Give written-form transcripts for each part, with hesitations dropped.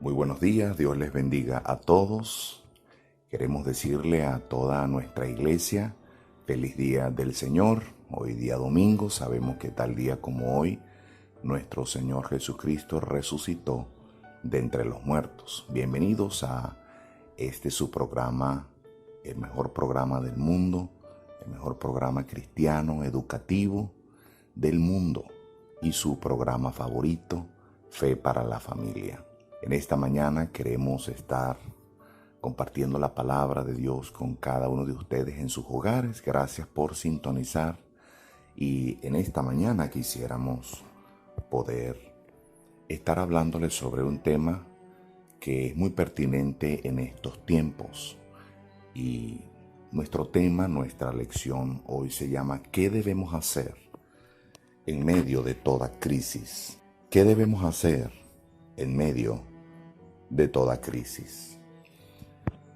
Muy buenos días, Dios les bendiga a todos. Queremos decirle a toda nuestra iglesia, feliz día del Señor. Hoy día domingo, sabemos que tal día como hoy, nuestro Señor Jesucristo resucitó de entre los muertos. Bienvenidos a su programa, el mejor programa del mundo, el mejor programa cristiano, educativo del mundo y su programa favorito, Fe para la Familia. En esta mañana queremos estar compartiendo la palabra de Dios con cada uno de ustedes en sus hogares. Gracias por sintonizar. Y en esta mañana quisiéramos poder estar hablándoles sobre un tema que es muy pertinente en estos tiempos. Y nuestro tema, nuestra lección hoy se llama ¿qué debemos hacer en medio de toda crisis? ¿Qué debemos hacer en medio de toda crisis?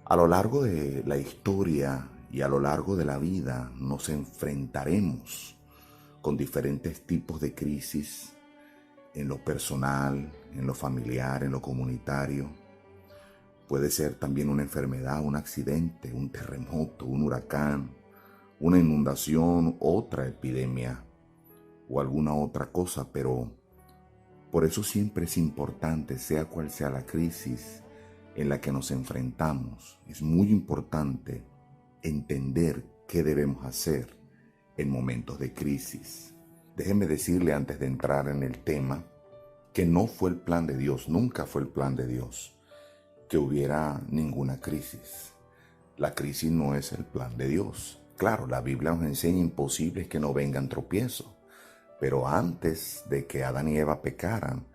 A lo largo de la historia y a lo largo de la vida nos enfrentaremos con diferentes tipos de crisis en lo personal, en lo familiar, en lo comunitario. Puede ser también una enfermedad, un accidente, un terremoto, un huracán, una inundación, otra epidemia o alguna otra cosa, pero por eso siempre es importante, sea cual sea la crisis en la que nos enfrentamos, es muy importante entender qué debemos hacer en momentos de crisis. Déjeme decirle antes de entrar en el tema que no fue el plan de Dios, nunca fue el plan de Dios que hubiera ninguna crisis. La crisis no es el plan de Dios. Claro, la Biblia nos enseña imposibles que no vengan tropiezos. Pero antes de que Adán y Eva pecaran,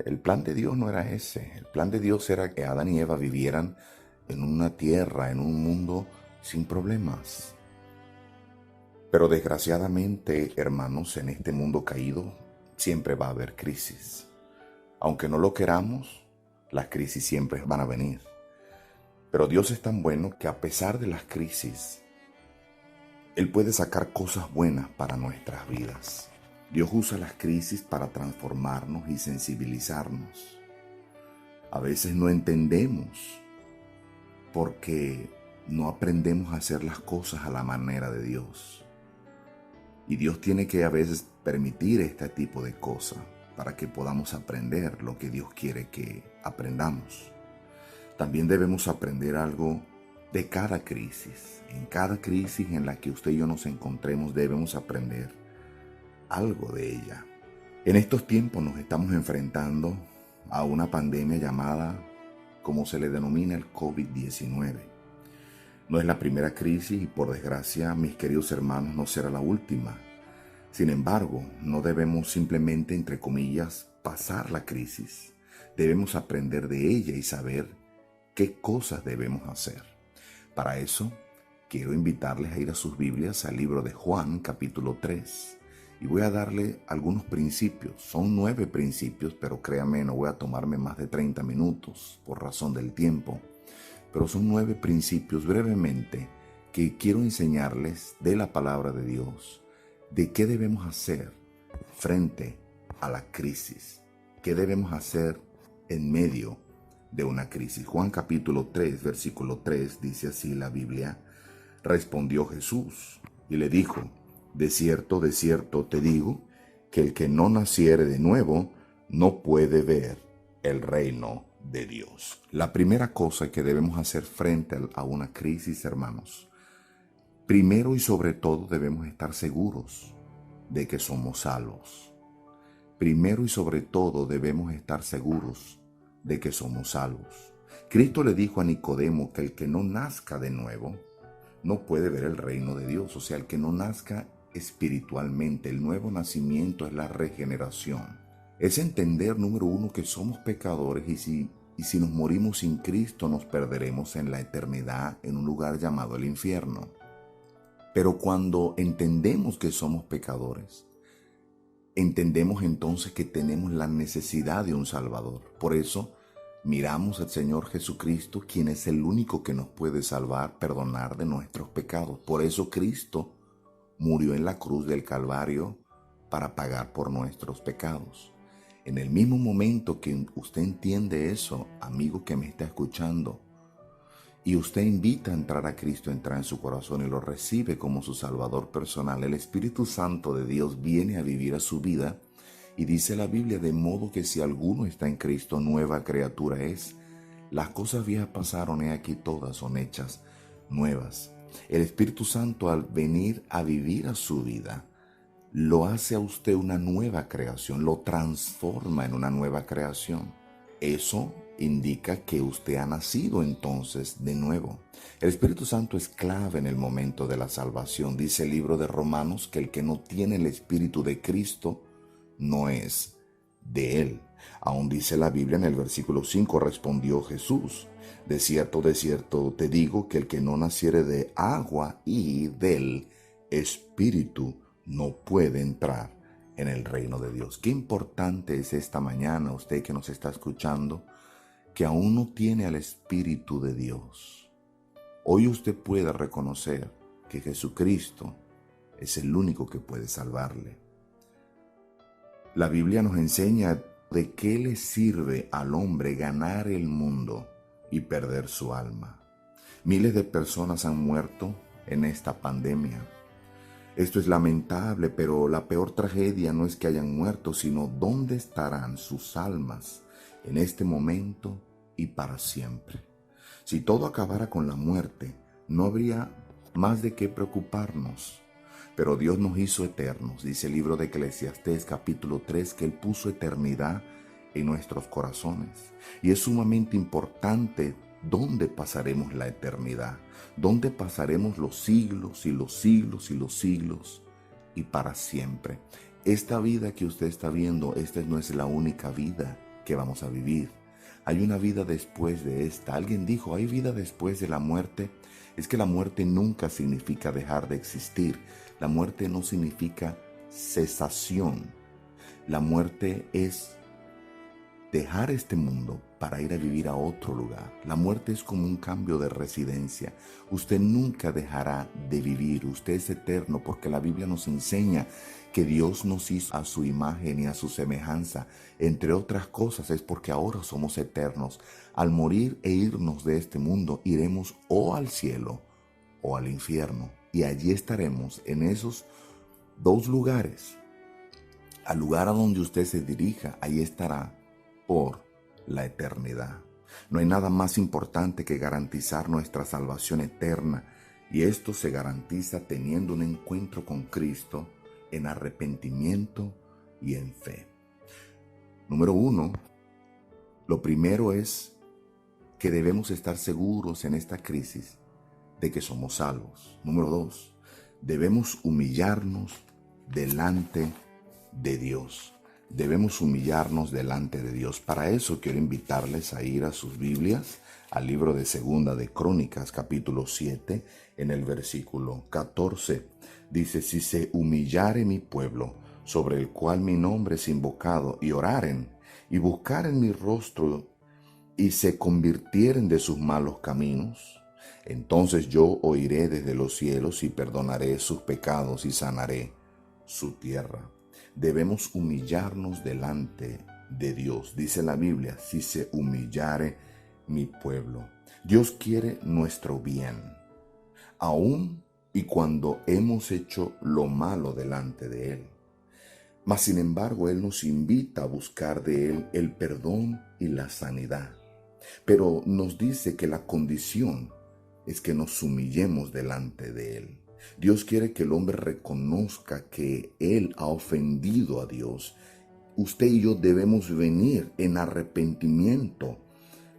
el plan de Dios no era ese. El plan de Dios era que Adán y Eva vivieran en una tierra, en un mundo sin problemas. Pero desgraciadamente, hermanos, en este mundo caído siempre va a haber crisis. Aunque no lo queramos, las crisis siempre van a venir. Pero Dios es tan bueno que a pesar de las crisis, Él puede sacar cosas buenas para nuestras vidas. Dios usa las crisis para transformarnos y sensibilizarnos. A veces no entendemos porque no aprendemos a hacer las cosas a la manera de Dios. Y Dios tiene que a veces permitir este tipo de cosas para que podamos aprender lo que Dios quiere que aprendamos. También debemos aprender algo de cada crisis. En cada crisis en la que usted y yo nos encontremos debemos aprender algo de ella. En estos tiempos nos estamos enfrentando a una pandemia llamada, como se le denomina, el COVID-19. No es la primera crisis y por desgracia, mis queridos hermanos, no será la última. Sin embargo, no debemos simplemente, entre comillas, pasar la crisis. Debemos aprender de ella y saber qué cosas debemos hacer. Para eso, quiero invitarles a ir a sus Biblias al libro de Juan, capítulo 3. Y voy a darle algunos principios. Son 9 principios, pero créame, no voy a tomarme más de 30 minutos por razón del tiempo. Pero son 9 principios brevemente que quiero enseñarles de la palabra de Dios, de qué debemos hacer frente a la crisis, qué debemos hacer en medio de una crisis. Juan capítulo 3, versículo 3, dice así la Biblia: respondió Jesús y le dijo: de cierto te digo, que el que no naciere de nuevo no puede ver el reino de Dios. La primera cosa que debemos hacer frente a una crisis, hermanos, primero y sobre todo debemos estar seguros de que somos salvos. Primero y sobre todo debemos estar seguros de que somos salvos. Cristo le dijo a Nicodemo que el que no nazca de nuevo no puede ver el reino de Dios. O sea, el que no nazca espiritualmente. El nuevo nacimiento es la regeneración. Es entender, número uno, que somos pecadores y si nos morimos sin Cristo nos perderemos en la eternidad en un lugar llamado el infierno. Pero cuando entendemos que somos pecadores, entendemos entonces que tenemos la necesidad de un Salvador. Por eso miramos al Señor Jesucristo, quien es el único que nos puede salvar, perdonar de nuestros pecados. Por eso Cristo murió en la cruz del Calvario para pagar por nuestros pecados. En el mismo momento que usted entiende eso, amigo que me está escuchando, y usted invita a entrar a Cristo, entra en su corazón y lo recibe como su Salvador personal, el Espíritu Santo de Dios viene a vivir a su vida y dice la Biblia, de modo que si alguno está en Cristo, nueva criatura es. Las cosas viejas pasaron y aquí todas son hechas nuevas. El Espíritu Santo al venir a vivir a su vida, lo hace a usted una nueva creación, lo transforma en una nueva creación. Eso indica que usted ha nacido entonces de nuevo. El Espíritu Santo es clave en el momento de la salvación. Dice el libro de Romanos que el que no tiene el Espíritu de Cristo no es de él. Aún dice la Biblia en el versículo 5, respondió Jesús, de cierto te digo que el que no naciere de agua y del Espíritu no puede entrar en el reino de Dios. Qué importante es esta mañana, usted que nos está escuchando, que aún no tiene al Espíritu de Dios. Hoy usted puede reconocer que Jesucristo es el único que puede salvarle. La Biblia nos enseña de qué le sirve al hombre ganar el mundo y perder su alma. Miles de personas han muerto en esta pandemia. Esto es lamentable, pero la peor tragedia no es que hayan muerto, sino dónde estarán sus almas en este momento y para siempre. Si todo acabara con la muerte, no habría más de qué preocuparnos. Pero Dios nos hizo eternos. Dice el libro de Eclesiastés capítulo 3 que Él puso eternidad en nuestros corazones. Y es sumamente importante dónde pasaremos la eternidad, dónde pasaremos los siglos y los siglos y los siglos y para siempre. Esta vida que usted está viendo, esta no es la única vida que vamos a vivir. Hay una vida después de esta. Alguien dijo, ¿hay vida después de la muerte? Es que la muerte nunca significa dejar de existir. La muerte no significa cesación. La muerte es dejar este mundo para ir a vivir a otro lugar. La muerte es como un cambio de residencia. Usted nunca dejará de vivir. Usted es eterno porque la Biblia nos enseña que Dios nos hizo a su imagen y a su semejanza. Entre otras cosas es porque ahora somos eternos. Al morir e irnos de este mundo, iremos o al cielo o al infierno. Y allí estaremos en esos dos lugares. Al lugar a donde usted se dirija, ahí estará por la eternidad. No hay nada más importante que garantizar nuestra salvación eterna, y esto se garantiza teniendo un encuentro con Cristo en arrepentimiento y en fe. Número 1, lo primero es que debemos estar seguros en esta crisis de que somos salvos. Número 2, debemos humillarnos delante de Dios. Debemos humillarnos delante de Dios. Para eso quiero invitarles a ir a sus Biblias, al libro de Segunda de Crónicas, capítulo 7, en el versículo 14. Dice, si se humillare mi pueblo, sobre el cual mi nombre es invocado, y oraren, y buscaren mi rostro, y se convirtieren de sus malos caminos, entonces yo oiré desde los cielos y perdonaré sus pecados y sanaré su tierra. Debemos humillarnos delante de Dios. Dice la Biblia, si se humillare mi pueblo. Dios quiere nuestro bien, aun y cuando hemos hecho lo malo delante de Él. Mas sin embargo, Él nos invita a buscar de Él el perdón y la sanidad. Pero nos dice que la condición es que nos humillemos delante de Él. Dios quiere que el hombre reconozca que él ha ofendido a Dios. Usted y yo debemos venir en arrepentimiento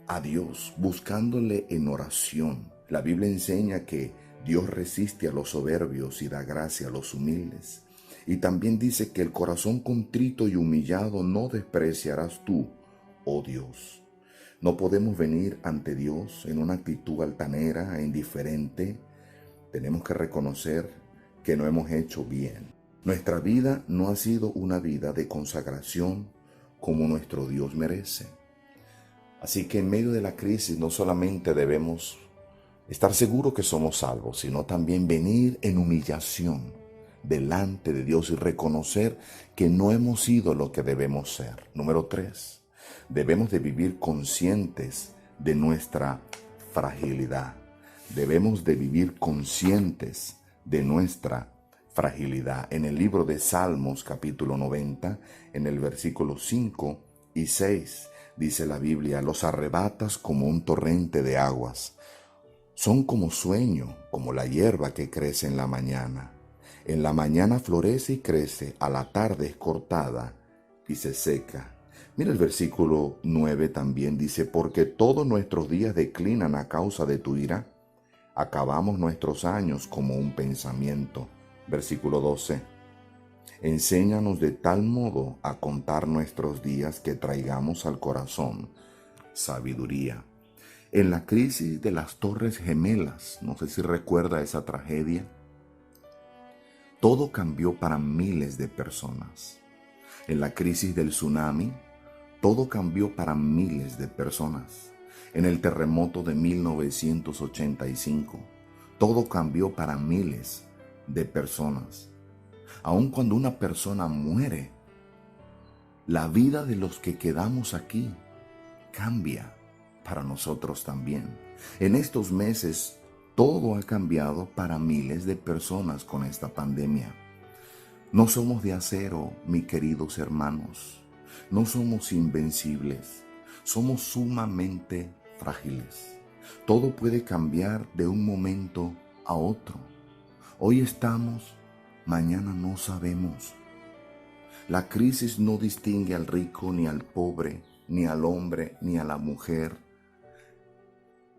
a Dios, buscándole en oración. La Biblia enseña que Dios resiste a los soberbios y da gracia a los humildes. Y también dice que el corazón contrito y humillado no despreciarás tú, oh Dios. No podemos venir ante Dios en una actitud altanera e indiferente. Tenemos que reconocer que no hemos hecho bien. Nuestra vida no ha sido una vida de consagración como nuestro Dios merece. Así que en medio de la crisis no solamente debemos estar seguros que somos salvos, sino también venir en humillación delante de Dios y reconocer que no hemos sido lo que debemos ser. Número 3, debemos de vivir conscientes de nuestra fragilidad. Debemos de vivir conscientes de nuestra fragilidad. En el libro de Salmos, capítulo 90, en el versículo 5 y 6, dice la Biblia: los arrebatas como un torrente de aguas. Son como sueño, como la hierba que crece en la mañana. En la mañana florece y crece, a la tarde es cortada y se seca. Mira el versículo 9 también dice: porque todos nuestros días declinan a causa de tu ira. Acabamos nuestros años como un pensamiento. Versículo 12. Enséñanos de tal modo a contar nuestros días que traigamos al corazón sabiduría. En la crisis de las Torres Gemelas, no sé si recuerda esa tragedia, todo cambió para miles de personas. En la crisis del tsunami, todo cambió para miles de personas. En el terremoto de 1985, todo cambió para miles de personas. Aun cuando una persona muere, la vida de los que quedamos aquí cambia para nosotros también. En estos meses, todo ha cambiado para miles de personas con esta pandemia. No somos de acero, mis queridos hermanos. No somos invencibles. Somos sumamente frágiles. Todo puede cambiar de un momento a otro. Hoy estamos, mañana no sabemos. La crisis no distingue al rico ni al pobre, ni al hombre ni a la mujer.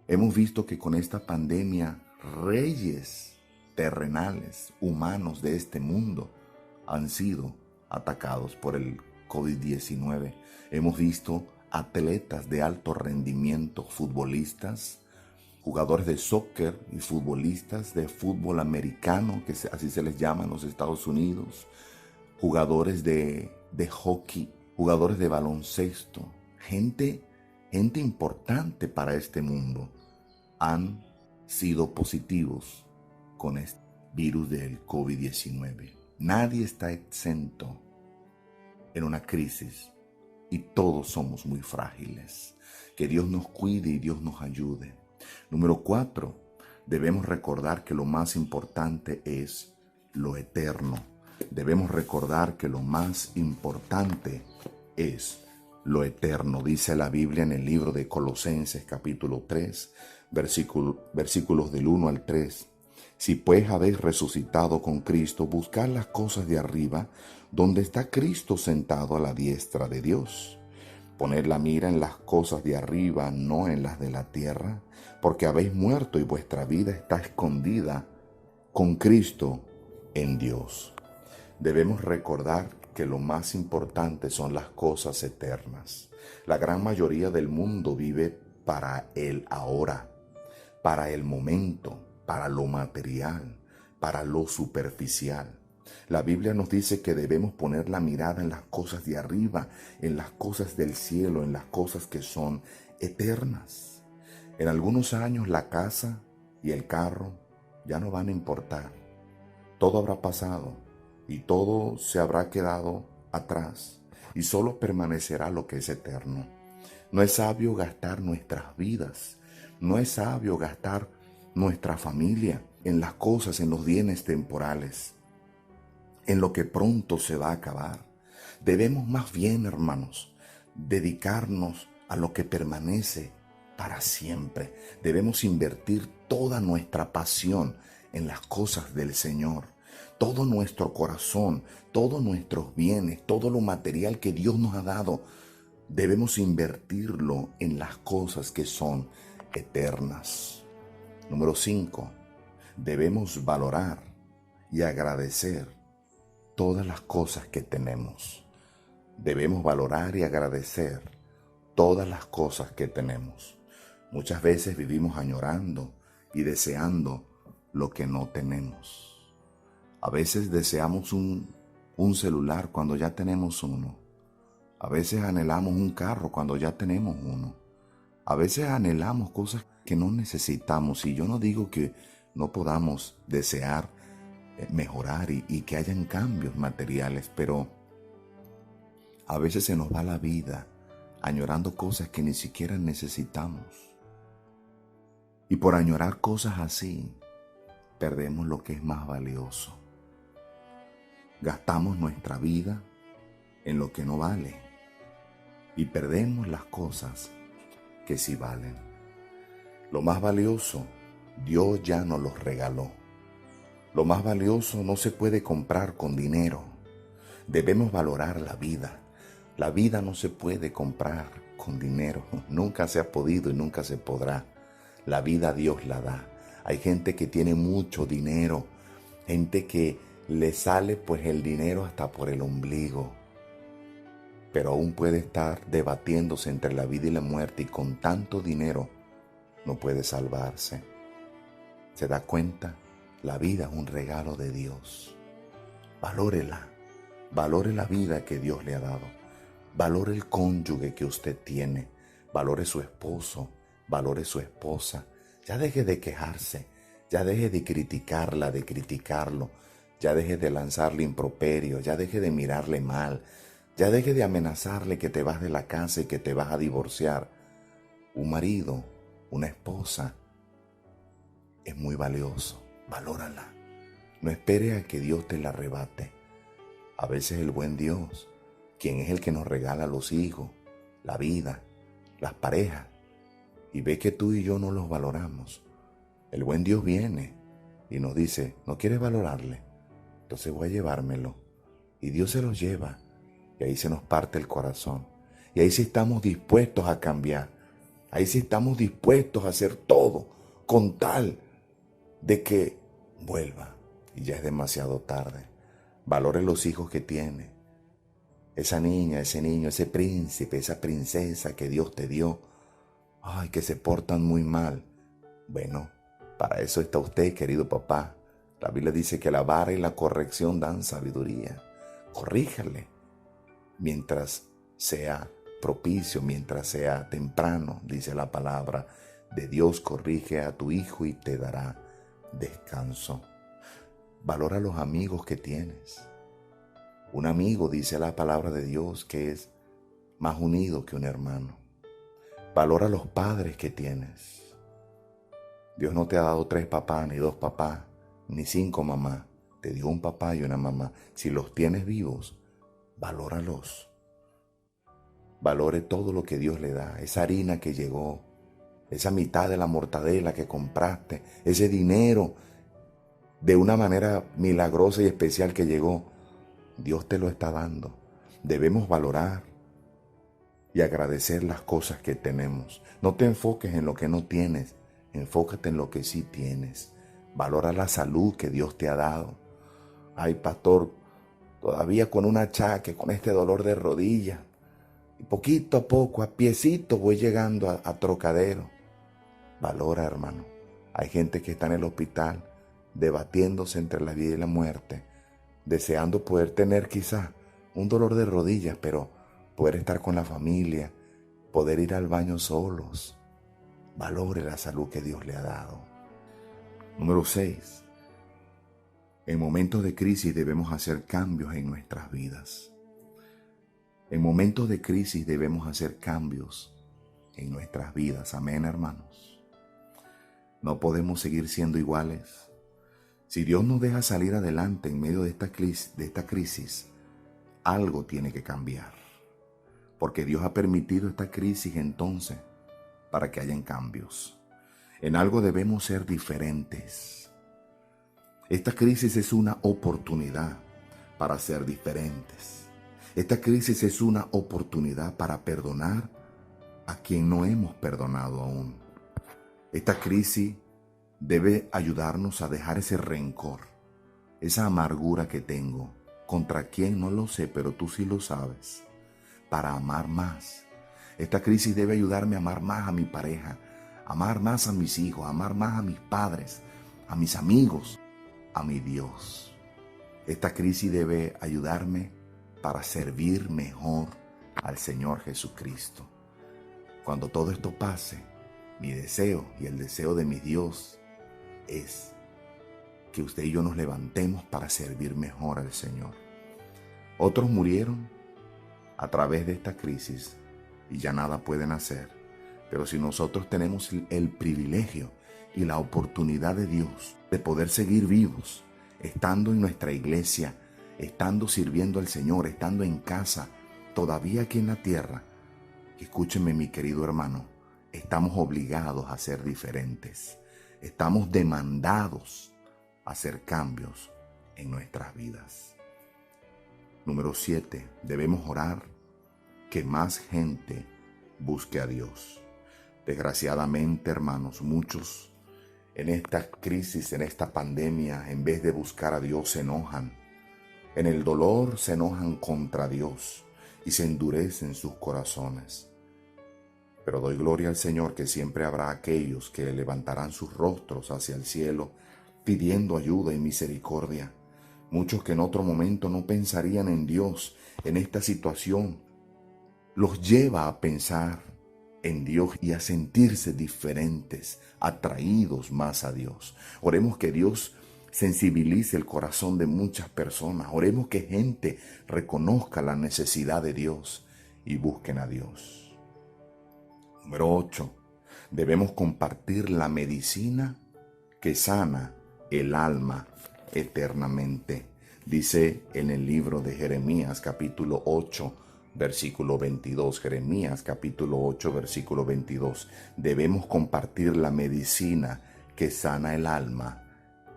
Hemos visto que con esta pandemia, reyes terrenales, humanos de este mundo, han sido atacados por el COVID-19. Hemos visto atletas de alto rendimiento, futbolistas, jugadores de soccer y futbolistas de fútbol americano, que así se les llama en los Estados Unidos, jugadores de hockey, jugadores de baloncesto, gente importante para este mundo, han sido positivos con este virus del COVID-19. Nadie está exento en una crisis y todos somos muy frágiles. Que Dios nos cuide y Dios nos ayude. Número 4, debemos recordar que lo más importante es lo eterno. Debemos recordar que lo más importante es lo eterno. Dice la Biblia en el libro de Colosenses capítulo 3, versículos del 1 al 3. Si pues habéis resucitado con Cristo, buscad las cosas de arriba, donde está Cristo sentado a la diestra de Dios. Poned la mira en las cosas de arriba, no en las de la tierra, porque habéis muerto y vuestra vida está escondida con Cristo en Dios. Debemos recordar que lo más importante son las cosas eternas. La gran mayoría del mundo vive para el ahora, para el momento, para lo material, para lo superficial. La Biblia nos dice que debemos poner la mirada en las cosas de arriba, en las cosas del cielo, en las cosas que son eternas. En algunos años la casa y el carro ya no van a importar. Todo habrá pasado y todo se habrá quedado atrás y solo permanecerá lo que es eterno. No es sabio gastar nuestras vidas, no es sabio gastar nuestra familia en las cosas, en los bienes temporales, en lo que pronto se va a acabar. Debemos más bien, hermanos, dedicarnos a lo que permanece para siempre. Debemos invertir toda nuestra pasión en las cosas del Señor, todo nuestro corazón, todos nuestros bienes, todo lo material que Dios nos ha dado. Debemos invertirlo en las cosas que son eternas. Número 5. Debemos valorar y agradecer todas las cosas que tenemos. Debemos valorar y agradecer todas las cosas que tenemos. Muchas veces vivimos añorando y deseando lo que no tenemos. A veces deseamos un celular cuando ya tenemos uno. A veces anhelamos un carro cuando ya tenemos uno. A veces anhelamos cosas que no necesitamos. Y yo no digo que no podamos desear mejorar y que hayan cambios materiales, pero a veces se nos va la vida añorando cosas que ni siquiera necesitamos. Y por añorar cosas así, perdemos lo que es más valioso. Gastamos nuestra vida en lo que no vale y perdemos las cosas que sí valen. Lo más valioso, Dios ya nos los regaló. Lo más valioso no se puede comprar con dinero. Debemos valorar la vida. La vida no se puede comprar con dinero. Nunca se ha podido y nunca se podrá. La vida Dios la da. Hay gente que tiene mucho dinero, gente que le sale pues el dinero hasta por el ombligo, pero aún puede estar debatiéndose entre la vida y la muerte y con tanto dinero no puede salvarse. ¿Se da cuenta? La vida es un regalo de Dios. Valórela. Valore la vida que Dios le ha dado. Valore el cónyuge que usted tiene. Valore su esposo. Valore su esposa. Ya deje de quejarse. Ya deje de criticarla, de criticarlo. Ya deje de lanzarle improperio. Ya deje de mirarle mal. Ya deje de amenazarle que te vas de la casa y que te vas a divorciar. Un marido, una esposa, es muy valioso. Valórala. No espere a que Dios te la arrebate. A veces el buen Dios, quien es el que nos regala los hijos, la vida, las parejas, y ve que tú y yo no los valoramos. El buen Dios viene y nos dice, ¿no quieres valorarle? Entonces voy a llevármelo. Y Dios se los lleva. Y ahí se nos parte el corazón. Y ahí sí estamos dispuestos a cambiar. Ahí sí estamos dispuestos a hacer todo con tal de que vuelva. Y ya es demasiado tarde. Valore los hijos que tiene. Esa niña, ese niño, ese príncipe, esa princesa que Dios te dio. Ay, que se portan muy mal. Bueno, para eso está usted, querido papá. La Biblia dice que la vara y la corrección dan sabiduría. Corríjale mientras sea propicio, mientras sea temprano, dice la palabra de Dios. Corrige a tu hijo y te dará descanso. Valora los amigos que tienes. Un amigo, dice la palabra de Dios, que es más unido que un hermano. Valora los padres que tienes. Dios no te ha dado 3 papás, ni 2 papás, ni 5 mamás. Te dio un papá y una mamá. Si los tienes vivos, valóralos. Valore todo lo que Dios le da. Esa harina que llegó, esa mitad de la mortadela que compraste, ese dinero de una manera milagrosa y especial que llegó. Dios te lo está dando. Debemos valorar y agradecer las cosas que tenemos. No te enfoques en lo que no tienes, enfócate en lo que sí tienes. Valora la salud que Dios te ha dado. Ay, pastor, todavía con un achaque, con este dolor de rodilla, y poquito a poco, a piecito, voy llegando a Trocadero. Valora, hermano. Hay gente que está en el hospital debatiéndose entre la vida y la muerte, deseando poder tener quizás un dolor de rodillas, pero poder estar con la familia, poder ir al baño solos. Valore la salud que Dios le ha dado. Número 6. En momentos de crisis debemos hacer cambios en nuestras vidas. En momentos de crisis debemos hacer cambios en nuestras vidas. Amén, hermanos. No podemos seguir siendo iguales. Si Dios nos deja salir adelante en medio de esta crisis, algo tiene que cambiar. Porque Dios ha permitido esta crisis entonces para que hayan cambios. En algo debemos ser diferentes. Esta crisis es una oportunidad para ser diferentes. Esta crisis es una oportunidad para perdonar a quien no hemos perdonado aún. Esta crisis debe ayudarnos a dejar ese rencor, esa amargura que tengo. ¿Contra quién? No lo sé, pero tú sí lo sabes. Para amar más. Esta crisis debe ayudarme a amar más a mi pareja, a amar más a mis hijos, a amar más a mis padres, a mis amigos, a mi Dios. Esta crisis debe ayudarme para servir mejor al Señor Jesucristo. Cuando todo esto pase, mi deseo y el deseo de mi Dios es que usted y yo nos levantemos para servir mejor al Señor. Otros murieron a través de esta crisis y ya nada pueden hacer. Pero si nosotros tenemos el privilegio y la oportunidad de Dios de poder seguir vivos, estando en nuestra iglesia, estando sirviendo al Señor, estando en casa, todavía aquí en la tierra, escúcheme mi querido hermano, estamos obligados a ser diferentes. Estamos demandados a hacer cambios en nuestras vidas. Número 7, debemos orar que más gente busque a Dios. Desgraciadamente, hermanos, muchos en esta crisis, en esta pandemia, en vez de buscar a Dios, se enojan. En el dolor se enojan contra Dios y se endurecen sus corazones. Pero doy gloria al Señor que siempre habrá aquellos que levantarán sus rostros hacia el cielo pidiendo ayuda y misericordia. Muchos que en otro momento no pensarían en Dios en esta situación, los lleva a pensar en Dios y a sentirse diferentes, atraídos más a Dios. Oremos que Dios sensibilice el corazón de muchas personas. Oremos que gente reconozca la necesidad de Dios y busquen a Dios. Número 8. Debemos compartir la medicina que sana el alma eternamente. Dice en el libro de Jeremías capítulo 8, versículo 22. Jeremías capítulo 8, versículo 22. Debemos compartir la medicina que sana el alma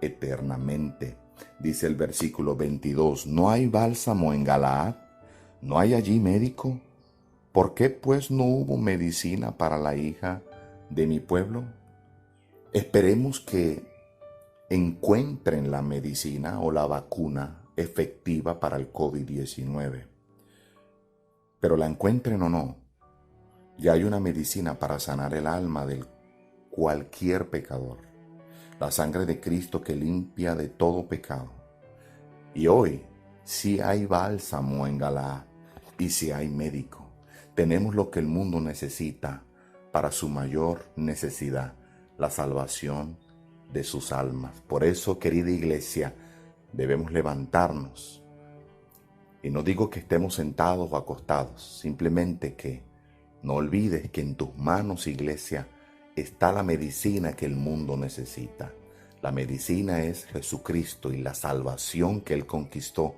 eternamente. Dice el versículo 22. ¿No hay bálsamo en Galaad? ¿No hay allí médico? ¿Por qué pues no hubo medicina para la hija de mi pueblo? Esperemos que encuentren la medicina o la vacuna efectiva para el COVID-19. Pero la encuentren o no, ya hay una medicina para sanar el alma de cualquier pecador. La sangre de Cristo que limpia de todo pecado. Y hoy sí hay bálsamo en Galaad y sí hay médico. Tenemos lo que el mundo necesita para su mayor necesidad, la salvación de sus almas. Por eso, querida iglesia, debemos levantarnos. Y no digo que estemos sentados o acostados, simplemente que no olvides que en tus manos, iglesia, está la medicina que el mundo necesita. La medicina es Jesucristo y la salvación que Él conquistó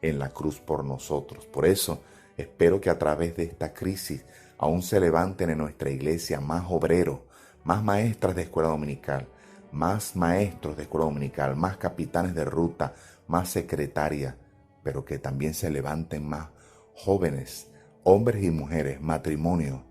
en la cruz por nosotros. Por eso, espero que a través de esta crisis aún se levanten en nuestra iglesia más obreros, más maestras de escuela dominical, más maestros de escuela dominical, más capitanes de ruta, más secretarias, pero que también se levanten más jóvenes, hombres y mujeres, matrimonio,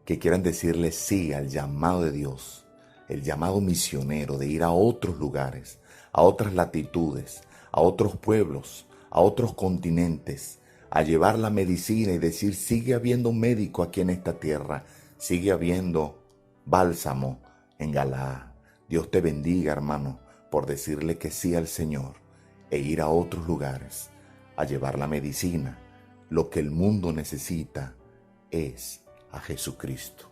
que quieran decirle sí al llamado de Dios, el llamado misionero de ir a otros lugares, a otras latitudes, a otros pueblos, a otros continentes, a llevar la medicina y decir, sigue habiendo médico aquí en esta tierra, sigue habiendo bálsamo en Galaad. Dios te bendiga, hermano, por decirle que sí al Señor e ir a otros lugares, a llevar la medicina. Lo que el mundo necesita es a Jesucristo.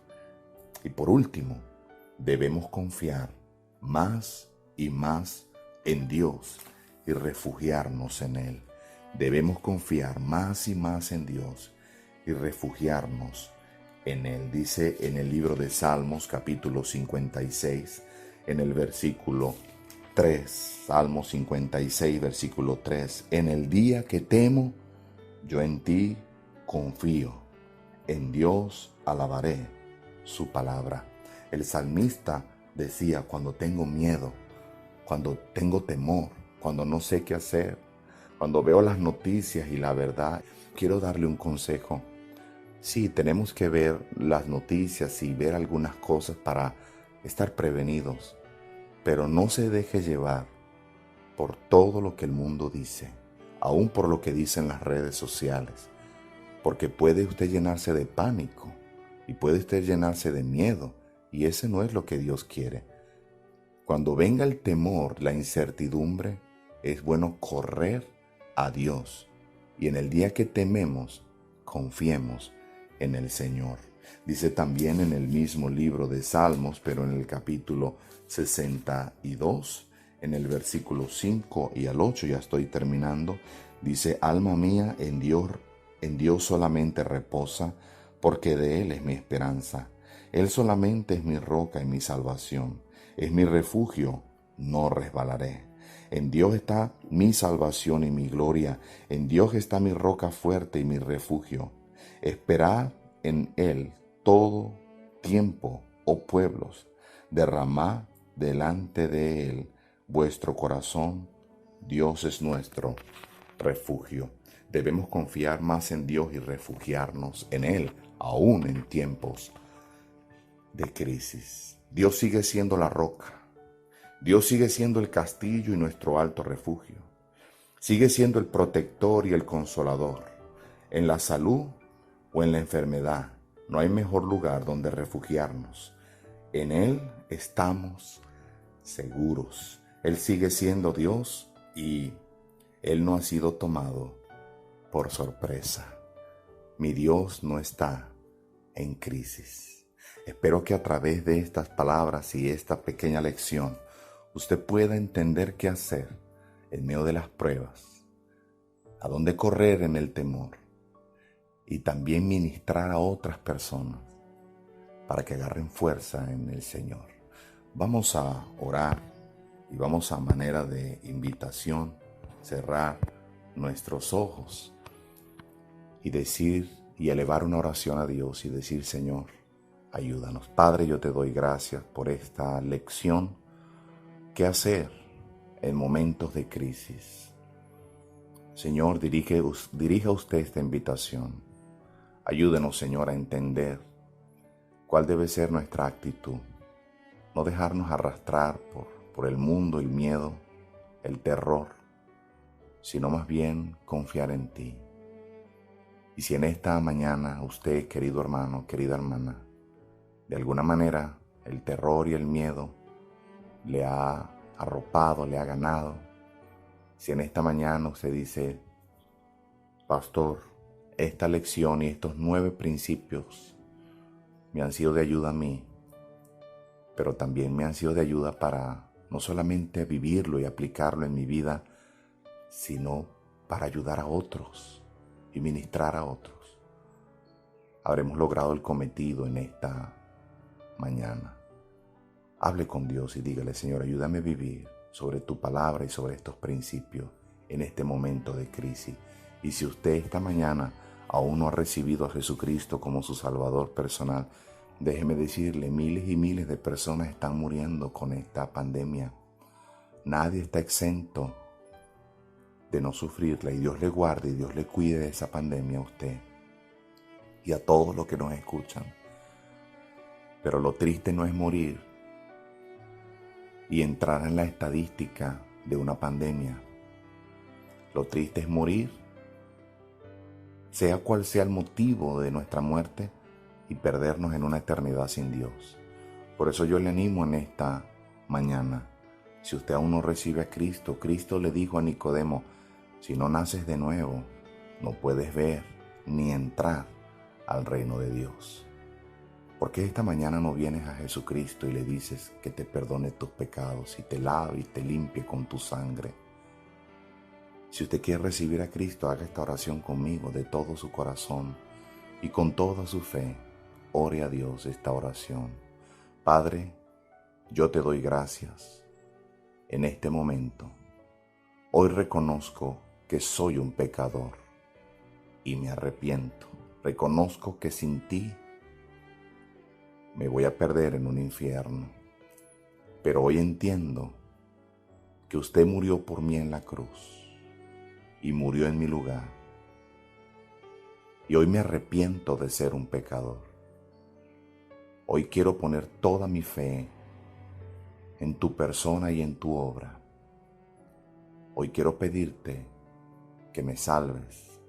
Y por último, debemos confiar más y más en Dios y refugiarnos en Él. Debemos confiar más y más en Dios y refugiarnos en Él. Dice en el libro de Salmos, capítulo 56, en el versículo 3. Salmos 56, versículo 3. En el día que temo, yo en ti confío. En Dios alabaré su palabra. El salmista decía, cuando tengo miedo, cuando tengo temor, cuando no sé qué hacer, cuando veo las noticias y la verdad, quiero darle un consejo. Sí, tenemos que ver las noticias y ver algunas cosas para estar prevenidos, pero no se deje llevar por todo lo que el mundo dice, aún por lo que dicen las redes sociales, porque puede usted llenarse de pánico y puede usted llenarse de miedo, y ese no es lo que Dios quiere. Cuando venga el temor, la incertidumbre, es bueno correr a Dios, y en el día que tememos, confiemos en el Señor. Dice también en el mismo libro de Salmos, pero en el capítulo 62, en el versículo 5 y al 8, ya estoy terminando, dice: alma mía, en Dios solamente reposa, porque de Él es mi esperanza. Él solamente es mi roca y mi salvación, es mi refugio, no resbalaré. En Dios está mi salvación y mi gloria, en Dios está mi roca fuerte y mi refugio. Esperad en Él todo tiempo, oh pueblos, derramad delante de Él vuestro corazón. Dios es nuestro refugio. Debemos confiar más en Dios y refugiarnos en Él, aún en tiempos de crisis. Dios sigue siendo la roca. Dios sigue siendo el castillo y nuestro alto refugio. Sigue siendo el protector y el consolador. En la salud o en la enfermedad, no hay mejor lugar donde refugiarnos. En Él estamos seguros. Él sigue siendo Dios y Él no ha sido tomado por sorpresa. Mi Dios no está en crisis. Espero que a través de estas palabras y esta pequeña lección usted pueda entender qué hacer en medio de las pruebas, a dónde correr en el temor y también ministrar a otras personas para que agarren fuerza en el Señor. Vamos a orar y vamos a manera de invitación cerrar nuestros ojos y decir y elevar una oración a Dios y decir: Señor, ayúdanos. Padre, yo te doy gracias por esta lección. ¿Qué hacer en momentos de crisis? Señor, dirija usted esta invitación. Ayúdenos, Señor, a entender cuál debe ser nuestra actitud. No dejarnos arrastrar por el mundo, el miedo, el terror, sino más bien confiar en ti. Y si en esta mañana usted, querido hermano, querida hermana, de alguna manera el terror y el miedo le ha arropado, le ha ganado, si en esta mañana usted dice: pastor, esta lección y estos 9 principios me han sido de ayuda a mí, pero también me han sido de ayuda para no solamente vivirlo y aplicarlo en mi vida, sino para ayudar a otros y ministrar a otros. Habremos logrado el cometido en esta mañana. Hable con Dios y dígale: Señor, ayúdame a vivir sobre tu palabra y sobre estos principios en este momento de crisis. Y si usted esta mañana aún no ha recibido a Jesucristo como su Salvador personal, déjeme decirle, miles y miles de personas están muriendo con esta pandemia. Nadie está exento de no sufrirla, y Dios le guarde y Dios le cuide de esa pandemia a usted y a todos los que nos escuchan. Pero lo triste no es morir y entrar en la estadística de una pandemia. Lo triste es morir, sea cual sea el motivo de nuestra muerte, y perdernos en una eternidad sin Dios. Por eso yo le animo en esta mañana. Si usted aún no recibe a Cristo, Cristo le dijo a Nicodemo: si no naces de nuevo, no puedes ver ni entrar al reino de Dios. ¿Por qué esta mañana no vienes a Jesucristo y le dices que te perdone tus pecados y te lave y te limpie con tu sangre? Si usted quiere recibir a Cristo, haga esta oración conmigo de todo su corazón y con toda su fe. Ore a Dios esta oración. Padre, yo te doy gracias en este momento. Hoy reconozco que soy un pecador y me arrepiento. Reconozco que sin ti me voy a perder en un infierno. Pero hoy entiendo que usted murió por mí en la cruz y murió en mi lugar. Y hoy me arrepiento de ser un pecador. Hoy quiero poner toda mi fe en tu persona y en tu obra. Hoy quiero pedirte que me salves,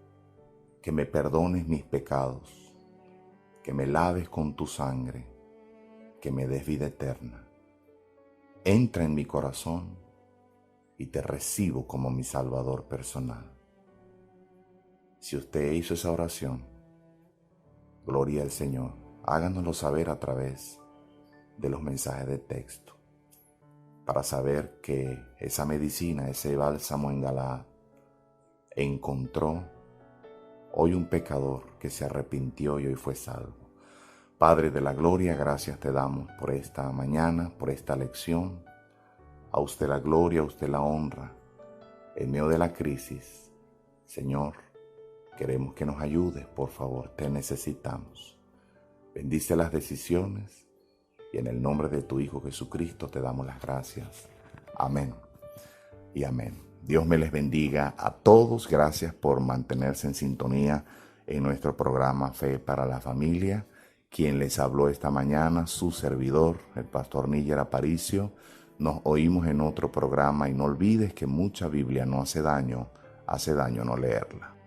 que me perdones mis pecados, que me laves con tu sangre, que me des vida eterna. Entra en mi corazón y te recibo como mi Salvador personal. Si usted hizo esa oración, gloria al Señor. Háganoslo saber a través de los mensajes de texto. para saber que esa medicina, ese bálsamo en Galaad, encontró hoy un pecador que se arrepintió y hoy fue salvo. Padre de la gloria, gracias te damos por esta mañana, por esta lección. A usted la gloria, a usted la honra. En medio de la crisis, Señor, queremos que nos ayudes, por favor, te necesitamos. Bendice las decisiones y en el nombre de tu Hijo Jesucristo te damos las gracias. Amén y amén. Dios me les bendiga a todos. Gracias por mantenerse en sintonía en nuestro programa Fe para la Familia. Quien les habló esta mañana, su servidor, el pastor Níger Aparicio. Nos oímos en otro programa y no olvides que mucha Biblia no hace daño no leerla.